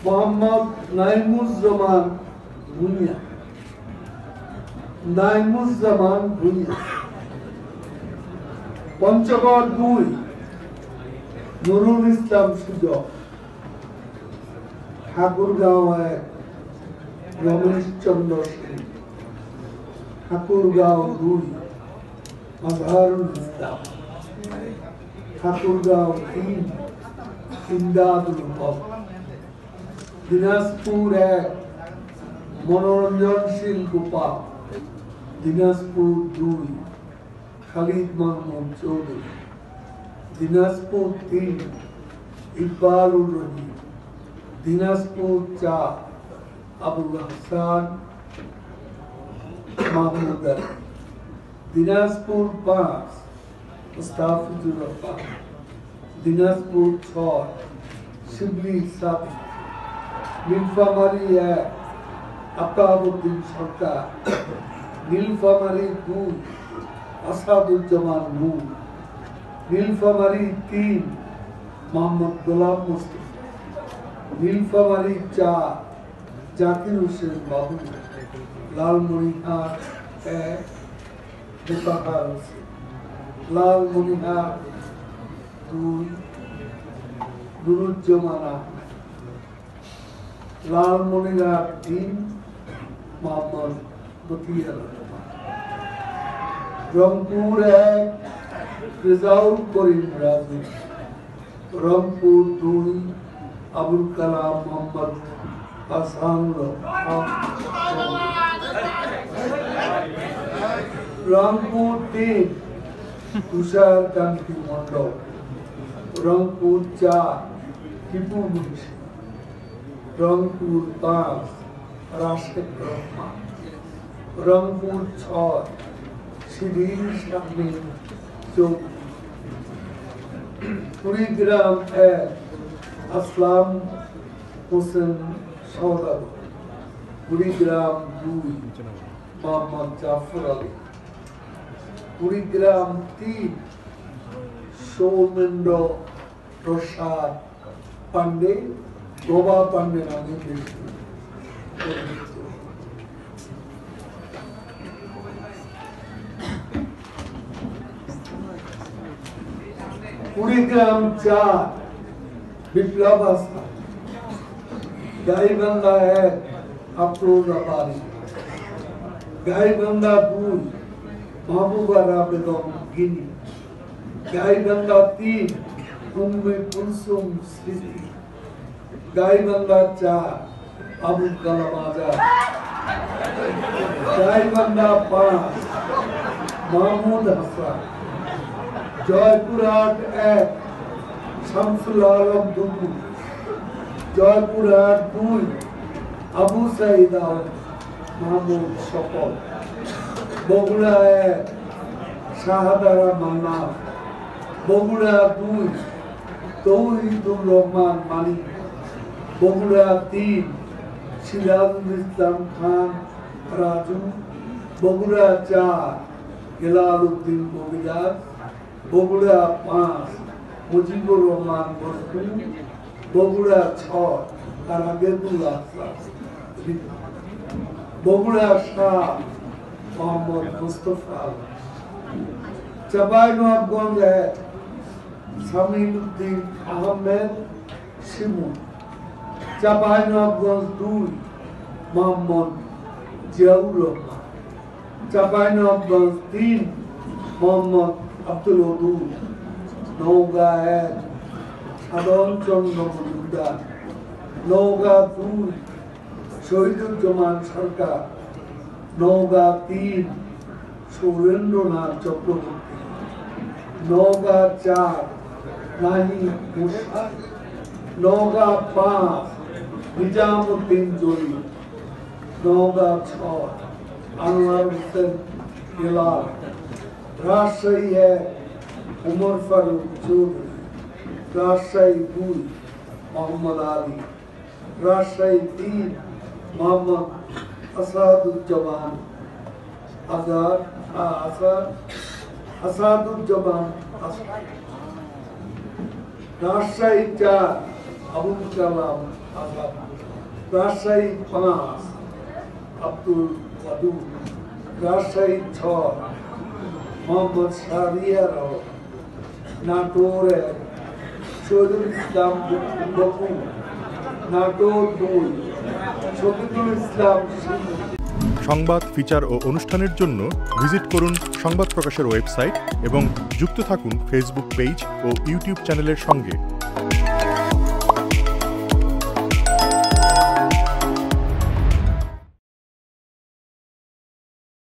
মোহাম্মদ নাইমুজ্জামান ভুঁইয়া, নাইমুজ্জামান ভুঁইয়া। পঞ্চগড় 2 নুরুল ইসলাম সুজক। ঠাকুরগাঁও 1 রমেশ চন্দ্র সেন। ঠাকুরগাঁও 2 আজহারুল ইসলাম। ঠাকুরগাঁও 3 ইমদাদুল হক। দিনাজপুর 1 মনোরঞ্জনশীল গোপাল। দিনাজপুর 2 খালিদ মাহমুদ চৌধুরী। দিনাজপুর 3 ইকবালুর রহিম। দিনাজপুর 4 আবুল হাসান মাহমুদ আলী। দিনাজপুর 5 মুস্তাফিজুর রহমান। দিনাজপুর 6 শিবলি সাবিক। নীলফামারী 1 আতাউদ্দিন সরকার। নীলফামারী 2 আসাদুজ্জামান নূর। নীলফামারী 3 মোহাম্মদ গোলাম মুস্তাফা। নীলফামারী 4 জাকির হোসেন বাবু। লালমনিরহাট 1 মুতাহার হোসেন। লালমনিরহাট 2 নুরুজ্জামান আহমেদ। লালমনিরহাট 3 মোহাম্মদ বতিয়ার রহমান। রংপুর 1 রেজাউল করিম রাজু। রংপুর 2 আবুল কালাম মোহাম্মদ হাসানুর। রংপুর 3 তুষার কান্তি মন্ডল। রংপুর 4 টিপু মুন্সি। রংপুর 5 রাশেদ রহমান। রংপুর 6 শিরিন শামীম চৌধুরী। কুড়িগ্রাম 1 আসলাম হোসেন সওদাগর। কুড়িগ্রাম 2 মোহাম্মদ জাফর আলী। কুড়িগ্রাম 3 সৌমেন্দ্র প্রসাদ পান্ডে, গোবা পান্ডে নামে বেশি পরিচিত। কুড়িগ্রাম 4 বিপ্লব হাসান। গাইবান্ধা 1 আফরোজ আবারি। গাইবান্ধা 2 মাহবুবারা বেগম গিনি। গাইবান্ধা 3 উম্মে কুলসুম স্মৃতি। গাইবান্ধা 4 আবুল কালাম আজাদ। গাইবান্ধা 5 মাহমুদ হাসান। জয়পুরহাট 1 শামসুল আলম দুবু। জয়পুরহাট 2 আবু সাইদ আল মাহমুদ সফল। বগুড়া 1 শাহাদারা মান্না। বগুড়া 2 তৌহিদুর রহমান মানিক। বগুড়া 3 সিরাজুল ইসলাম খান রাজু। বগুড়া 4 হেলাল উদ্দিন কবিরাজ। বগুড়া 5 মুজিবুর রহমান বস্তু। বগুড়া 6 রাগেবুল আহসান। বগুড়া 7 মোহাম্মদ মুস্তফা। চাঁপাইনবাবগঞ্জ 1 সামিল উদ্দিন আহমেদ শিমু। চাঁপাইনবাবগঞ্জ 2 মোহাম্মদ জিয়াউর রহমান। চাঁপাইনবাবগঞ্জ 3 মোহাম্মদ আব্দুল ওদুদ। নওগাঁ 1 সাধন চন্দ্র মজুমদার। নওগাঁ 2 শহীদুজ্জামান সরকার। নওগাঁ 3 সৌরেন্দ্রনাথ চক্রবর্তী। নওগাঁ 4 নাহিদ মুশফিক। নওগাঁ 5 নিজামুদ্দিন জলিল। নওগাঁ 6 আনোয়ার হোসেন হেলাল। রাজশাহী 1 উমর ফারুক চৌধুরী। রাজশাহী 2 মোহাম্মদ আলী। রাজশাহী 3 মোহাম্মদ আসাদুজ্জামান আসাদুজ্জামান। রাজশাহী 4 আবুল কালাম আজাদ, রাজশাহী 5 আব্দুল ওয়াদুদ, রাজশাহী 6 মোহাম্মদ শাহরিয়ার, নাটোর 1 শহীদুল ইসলাম বকুল, নাটোর 2 শফিকুল ইসলাম শিমুল। সংবাদ, ফিচার ও অনুষ্ঠানের জন্য ভিজিট করুন সংবাদ প্রকাশের ওয়েবসাইট এবং যুক্ত থাকুন ফেসবুক পেজ ও ইউটিউব চ্যানেলের সঙ্গে।